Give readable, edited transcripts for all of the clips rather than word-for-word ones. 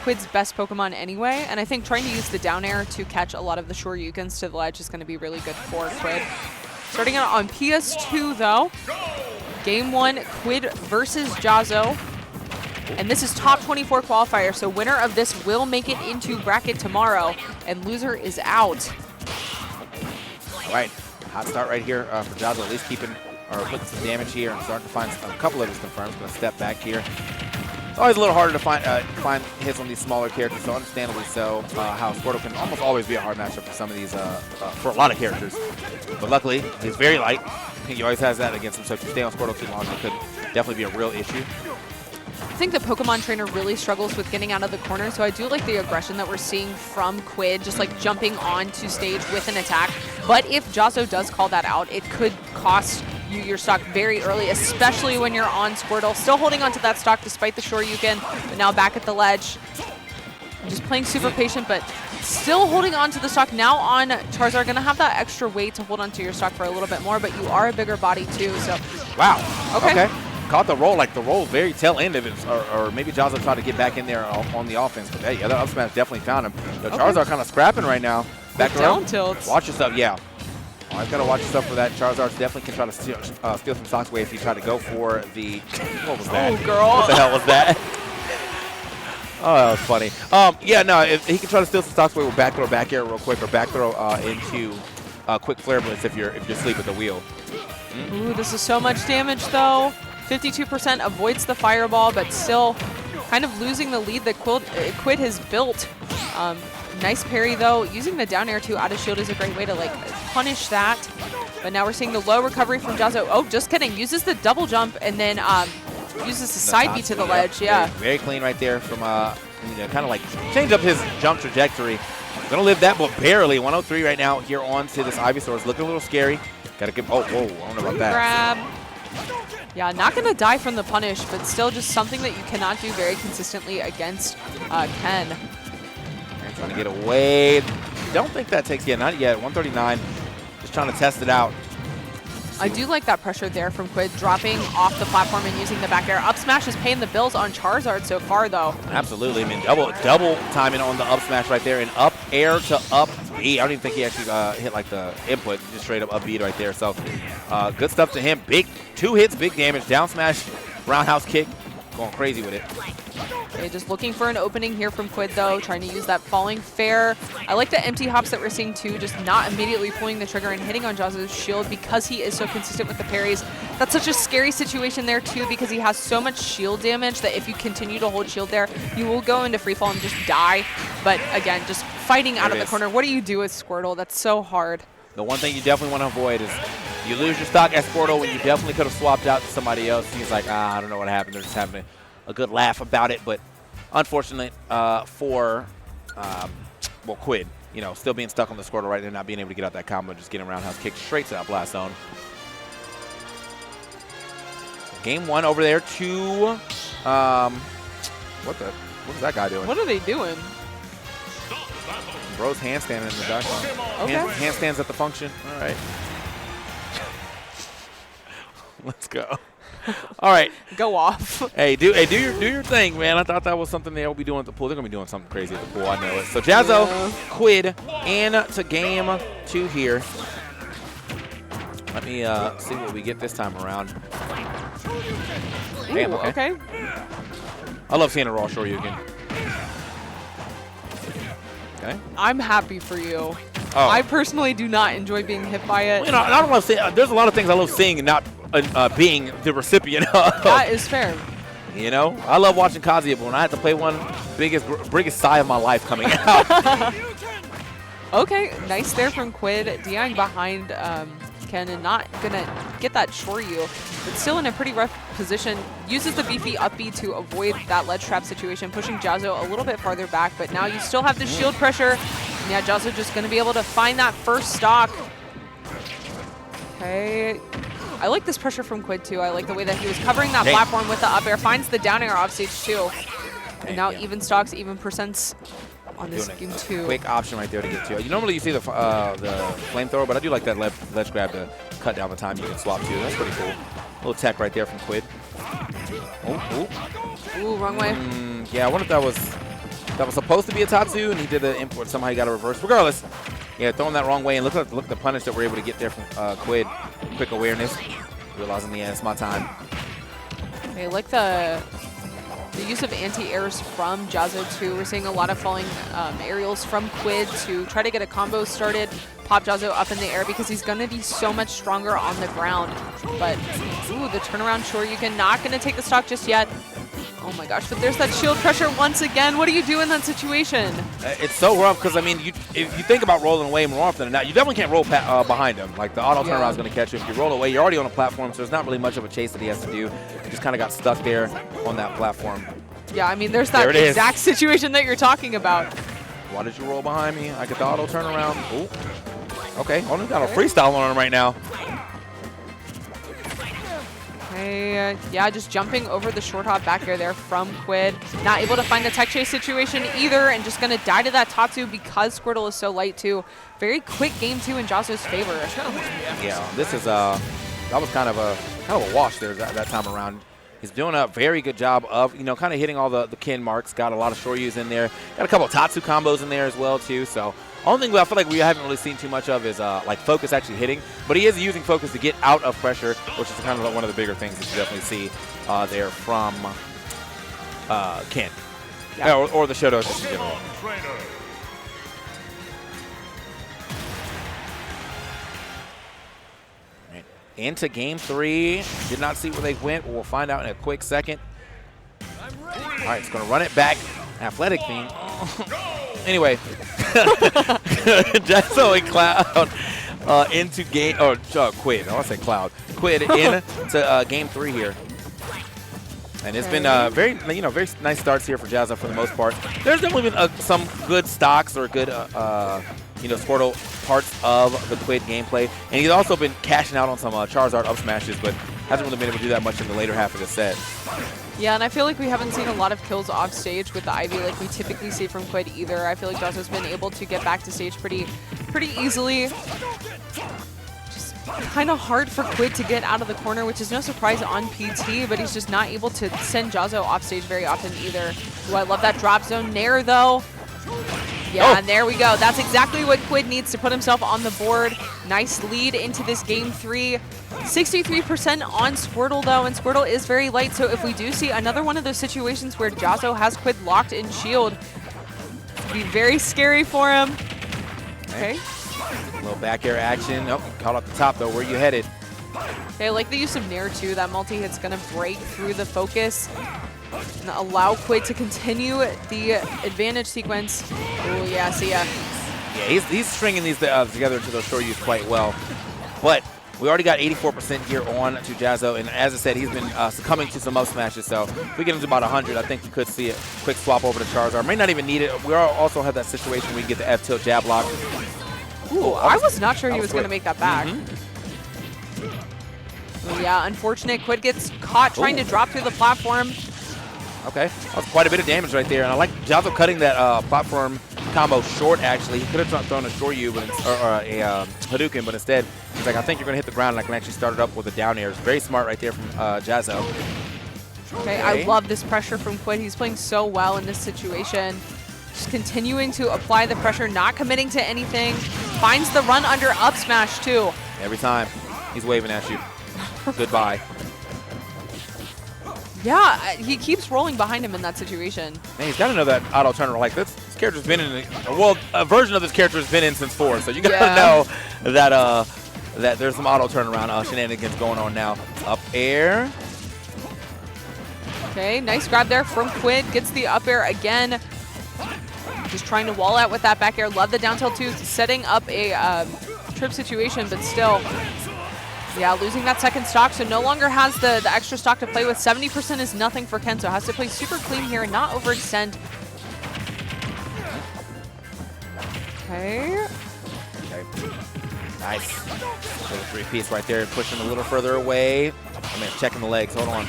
Quidd's best Pokemon anyway, and I think trying to use the down air to catch a lot of the Shoryukens to the ledge is going to be really good for Quidd. Starting out on PS2, though. Game 1, Quidd versus Jahzz0. And this is top 24 qualifier, so winner of this will make it into bracket tomorrow, and loser is out. All right, hot start right here for Jahzz0, at least keeping or putting some damage here and starting to find a couple of his confirms. Going to step back here. It's always a little harder to find hits on these smaller characters, so understandably so. How Squirtle can almost always be a hard matchup for some of these, for a lot of characters. But luckily, he's very light. He always has that against him, so if you stay on Squirtle too long, it could definitely be a real issue. I think the Pokemon trainer really struggles with getting out of the corner, so I do like the aggression that we're seeing from Quidd, just like jumping onto stage with an attack. But if Jahzz0 does call that out, it could cost you your stock very early, especially when you're on Squirtle. Still holding onto that stock despite the Shoryuken, but now back at the ledge. Just playing super patient, but still holding on to the stock. Now on Charizard, gonna have that extra weight to hold onto your stock for a little bit more, but you are a bigger body too, so. Wow, okay. Caught the roll, like the roll very tail end of it, or maybe Jahzz0 tried to get back in there on the offense, but hey, the up smash definitely found him. The Charizard kind of scrapping right now. Back down tilts. Watch yourself, yeah. Always got to watch yourself for that. Charizard definitely can try to steal some stocks away if you try to go for the, what was that? Oh, girl. What the hell was that? Oh, that was funny. Yeah, no, if he can try to steal some stocks away with back throw, back air real quick, or back throw into quick flare blitz if you're asleep at the wheel. Ooh, this is so much damage though. 52% avoids the fireball, but still kind of losing the lead that Quidd has built. Nice parry though. Using the down air too out of shield is a great way to like punish that. But now we're seeing the low recovery from Jahzz0. Oh, just kidding. Uses the double jump and then uses the side B to the ledge. Yeah. Very clean right there from kind of like change up his jump trajectory. Gonna live that, but barely. 103 right now here on to this Ivysaur. It's looking a little scary. Gotta give. Oh, whoa! I don't know about that. Grab. Yeah, not going to die from the punish, but still just something that you cannot do very consistently against Ken. Trying to get away. Don't think that takes yet. Not yet. 139. Just trying to test it out. I do like that pressure there from Quidd, dropping off the platform and using the back air. Up smash is paying the bills on Charizard so far, though. Absolutely. I mean, double timing on the up smash right there, and up air to up B. I don't even think he actually hit like the input, just straight up B right there. So good stuff to him. Big 2 hits, big damage. Down smash, roundhouse kick, going crazy with it. Okay, just looking for an opening here from Quidd, though, trying to use that falling fair. I like the empty hops that we're seeing, too, just not immediately pulling the trigger and hitting on Jahzz0's shield because he is so consistent with the parries. That's such a scary situation there, too, because he has so much shield damage that if you continue to hold shield there, you will go into freefall and just die. But, again, just fighting out of the corner. What do you do with Squirtle? That's so hard. The one thing you definitely want to avoid is you lose your stock at Squirtle when you definitely could have swapped out to somebody else. He's like, I don't know what happened. They're just having a good laugh about it, but unfortunately for Quidd, still being stuck on the Squirtle right there, not being able to get out that combo, just getting roundhouse kick straight to that blast zone. Game 1 over there to what is that guy doing? What are they doing? Bro's handstanding in the back. Okay. Handstands at the function. All right. Let's go. All right. Go off. Hey, do your thing, man. I thought that was something they'll be doing at the pool. They're going to be doing something crazy at the pool. I know it. So Jahzz0, Quidd, into game 2 here. Let me see what we get this time around. Damn, okay. I love seeing a raw Shoryuken. Okay. I'm happy for you. Oh. I personally do not enjoy being hit by it. I don't want to say, there's a lot of things I love seeing and not being the recipient of. That is fair. I love watching Kazuya, but when I had to play one, biggest sigh of my life coming out. Okay, nice there from Quidd. DIing behind Ken and not going to get that Shoryu, but still in a pretty rough position. Uses the beefy up B to avoid that ledge trap situation, pushing Jahzz0 a little bit farther back, but now you still have the shield pressure. And yeah, Jahzz0 just going to be able to find that first stock. Okay. I like this pressure from Quidd too. I like the way that he was covering that platform with the up air, finds the down air off stage too. And now even stocks, even percents on this game 2. Quick option right there to get to. Normally you see the flamethrower, but I do like that ledge grab to cut down the time you can swap to. That's pretty cool. Little tech right there from Quidd. Ooh, wrong way. Yeah, I wonder if that was that was supposed to be a Tatsu, and he did the import. Somehow he got a reverse. Regardless, yeah, throwing that wrong way, and look at the punish that we're able to get there from Quidd. Quick awareness, realizing, yeah, it's my time. I like the use of anti-airs from Jahzz0 too. We're seeing a lot of falling aerials from Quidd to try to get a combo started. Pop Jahzz0 up in the air because he's going to be so much stronger on the ground. But, ooh, the turnaround Shoryuken not going to take the stock just yet. Oh my gosh, but there's that shield pressure once again. What do you do in that situation? It's so rough because, I mean, if you think about rolling away more often than not, you definitely can't roll behind him. Like, the auto turnaround is going to catch you. If you roll away, you're already on a platform, so there's not really much of a chase that he has to do. He just kind of got stuck there on that platform. Yeah, I mean, there's that exact situation that you're talking about. Why did you roll behind me? I get the auto turnaround. Ooh. Okay, only got a freestyle on him right now. Okay, yeah, just jumping over the short hop back air there from Quidd. Not able to find the tech chase situation either, and just going to die to that Tatsu because Squirtle is so light too. Very quick game two in Jahzz0's favor. Yeah, this is that was kind of a wash there that time around. He's doing a very good job of, kind of hitting all the Ken marks. Got a lot of Shoryus in there. Got a couple of Tatsu combos in there as well too. So only thing I feel like we haven't really seen too much of is like Focus actually hitting, but he is using Focus to get out of pressure, which is kind of one of the bigger things that you definitely see there from Ken, yeah, or the Shoto just in general. Into game 3. Did not see where they went, but we'll find out in a quick second. All right, it's going to run it back. Athletic theme. Anyway, Jahzz0 and Cloud into game, Quidd. I want to say Cloud. Quidd into game 3 here. And it's been very nice starts here for Jahzz0 for the most part. There's definitely been some good stocks or good Squirtle parts of the Quidd gameplay, and he's also been cashing out on some Charizard up smashes, but hasn't really been able to do that much in the later half of the set. Yeah, and I feel like we haven't seen a lot of kills off stage with the Ivy like we typically see from Quidd either. I feel like Jahzz0's been able to get back to stage pretty easily. Just kind of hard for Quidd to get out of the corner, which is no surprise on PT, but he's just not able to send Jahzz0 off stage very often either. Ooh, I love that drop zone nair though. Yeah, and there we go. That's exactly what Quidd needs to put himself on the board. Nice lead into this game 3. 63% on Squirtle, though, and Squirtle is very light, so if we do see another one of those situations where Jahzz0 has Quidd locked in shield, it'd be very scary for him. Okay. A little back air action. Oh, caught up the top, though. Where you headed? Okay, I like the use of Nair, too. That multi-hit's going to break through the focus and allow Quidd to continue the advantage sequence. Oh, yeah, see ya. Yeah, he's stringing these together into those Shoryus quite well. But we already got 84% here on to Jahzz0, and as I said, he's been succumbing to some up smashes. So if we get him to about 100, I think we could see a quick swap over to Charizard. May not even need it. We also have that situation where we can get the F-tilt jab lock. Ooh, I was not sure he was going to make that back. Yeah, unfortunate. Quidd gets caught trying to drop through the platform. Okay, that was quite a bit of damage right there, and I like Jahzz0 cutting that platform combo short, actually. He could have thrown a Shoryu or a Hadouken, but instead, he's like, I think you're going to hit the ground, and I can actually start it up with a down air. It's very smart right there from Jahzz0. Okay, I love this pressure from Quidd. He's playing so well in this situation. Just continuing to apply the pressure, not committing to anything. Finds the run under up smash, too. Every time, he's waving at you. Goodbye. Yeah, he keeps rolling behind him in that situation. Man, he's got to know that auto turner. Like, this character's been in, a version of this character has been in since 4, so you got to know that that there's some auto turnaround shenanigans going on now. Up air. Okay, nice grab there from Quidd. Gets the up air again. Just trying to wall out with that back air. Love the down tilt too, setting up a trip situation, but still. Yeah, losing that second stock, so no longer has the extra stock to play with. 70% is nothing for Kenzo. Has to play super clean here and not overextend. Okay. Nice. Little 3-piece right there, pushing a little further away. I mean, checking the legs. Hold on.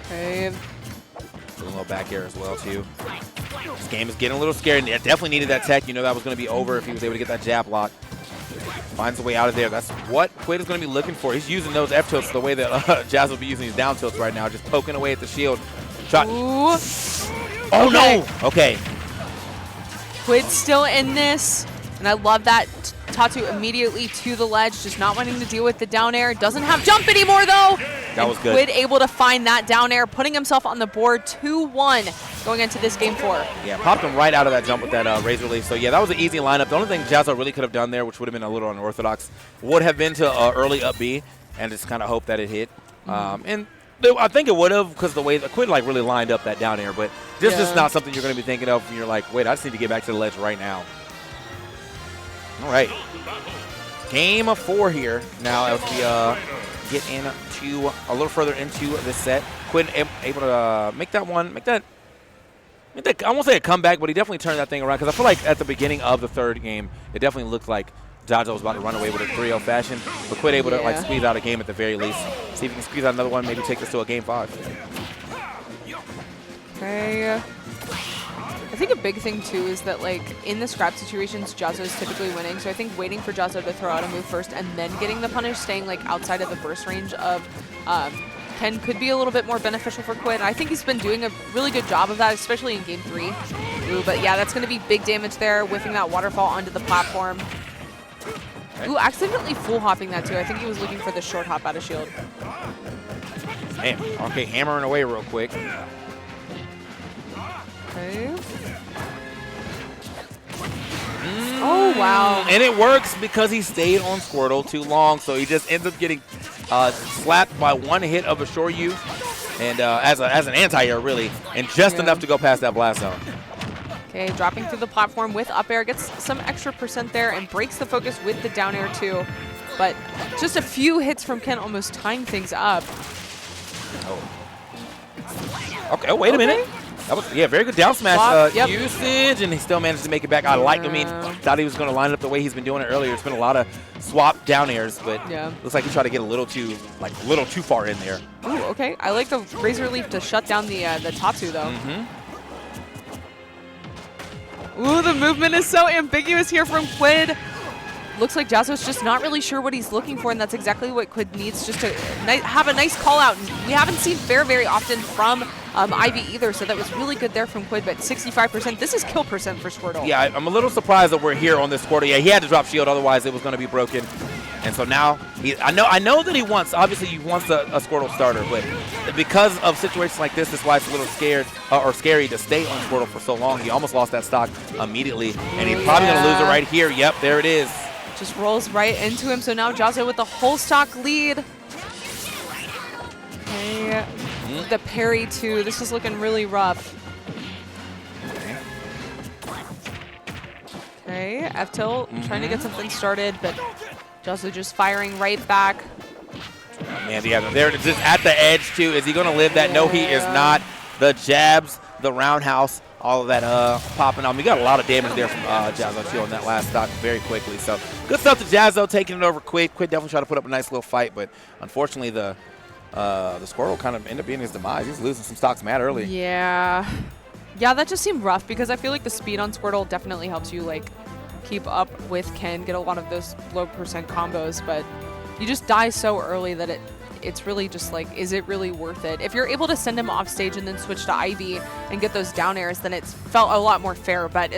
Okay. A little back air as well, too. This game is getting a little scary. It definitely needed that tech. You know that was going to be over if he was able to get that jab lock. Finds a way out of there. That's what Quidd is going to be looking for. He's using those F-tilts the way that Jahzz will be using his down tilts right now, just poking away at the shield. Shot. Ooh. Oh, okay. no. Okay. Quidd still in this, and I love that Tatu immediately to the ledge, just not wanting to deal with the down air. Doesn't have jump anymore, though. That was good. Quidd able to find that down air, putting himself on the board 2-1 going into this game 4. Yeah, popped him right out of that jump with that razor leaf. So, yeah, that was an easy lineup. The only thing Jahzz0 really could have done there, which would have been a little unorthodox, would have been to early up B and just kind of hope that it hit. And I think it would have because the way that Quidd like really lined up that down air. But this is not something you're going to be thinking of when you're like, wait, I just need to get back to the ledge right now. All right. Game 4 here. Now as we get into a little further into this set, Quidd able to make that one, I won't say a comeback, but he definitely turned that thing around. Because I feel like at the beginning of the third game, it definitely looked like Jahzz0 was about to run away with a 3-0 fashion. But Quidd able to like squeeze out a game at the very least. See if he can squeeze out another one, maybe take this to a game 5. Okay. I think a big thing too is that like in the scrap situations, Jahzz0 is typically winning. So I think waiting for Jahzz0 to throw out a move first and then getting the punish, staying like outside of the burst range of Ken could be a little bit more beneficial for Quidd. I think he's been doing a really good job of that, especially in game 3. Ooh, but yeah, that's going to be big damage there, whiffing that waterfall onto the platform. Ooh, accidentally full hopping that too. I think he was looking for the short hop out of shield. Damn. Okay, hammering away real quick. Okay. Oh, wow. And it works because he stayed on Squirtle too long, so he just ends up getting slapped by one hit of a Shoryu, and as an anti-air, really, and just enough to go past that blast zone. Okay, dropping through the platform with up air, gets some extra percent there, and breaks the focus with the down air, too. But just a few hits from Ken almost tying things up. Oh. Okay, oh, wait a minute. That was, very good down smash usage, and he still managed to make it back. I thought he was going to line it up the way he's been doing it earlier. It's been a lot of swap down airs, but looks like he tried to get a little too far in there. Ooh, okay. I like the razor leaf to shut down the Tatu, though. Ooh, the movement is so ambiguous here from Quidd. Looks like Jahzz0's just not really sure what he's looking for, and that's exactly what Quidd needs, just to have a nice call out. And we haven't seen fair very often from Ivy either, so that was really good there from Quidd, but 65%. This is kill percent for Squirtle. Yeah, I'm a little surprised that we're here on this Squirtle. Yeah, he had to drop shield, otherwise it was going to be broken. And so now, I know that he wants a Squirtle starter, but because of situations like this, that's why it's a little scary to stay on Squirtle for so long. He almost lost that stock immediately, and he's probably going to lose it right here. Yep, there it is. Just rolls right into him, so now Jahzz0 with the whole stock lead. Okay, the parry too. This is looking really rough. Okay, F-tilt trying to get something started, but Jahzz0 just firing right back. Man, they're just at the edge too. Is he going to live that? No, he is not. The jabs, the roundhouse, all of that popping on. We got a lot of damage there from Jahzz0 too on that last stock very quickly. So good stuff to Jahzz0 taking it over Quidd. Quidd definitely tried to put up a nice little fight, but unfortunately the Squirtle kind of ended up being his demise. He's losing some stocks mad early. Yeah, that just seemed rough because I feel like the speed on Squirtle definitely helps you like keep up with Ken, get a lot of those low percent combos, but you just die so early that it's really just like, is it really worth it? If you're able to send him off stage and then switch to Ivy and get those down airs, then it's felt a lot more fair, but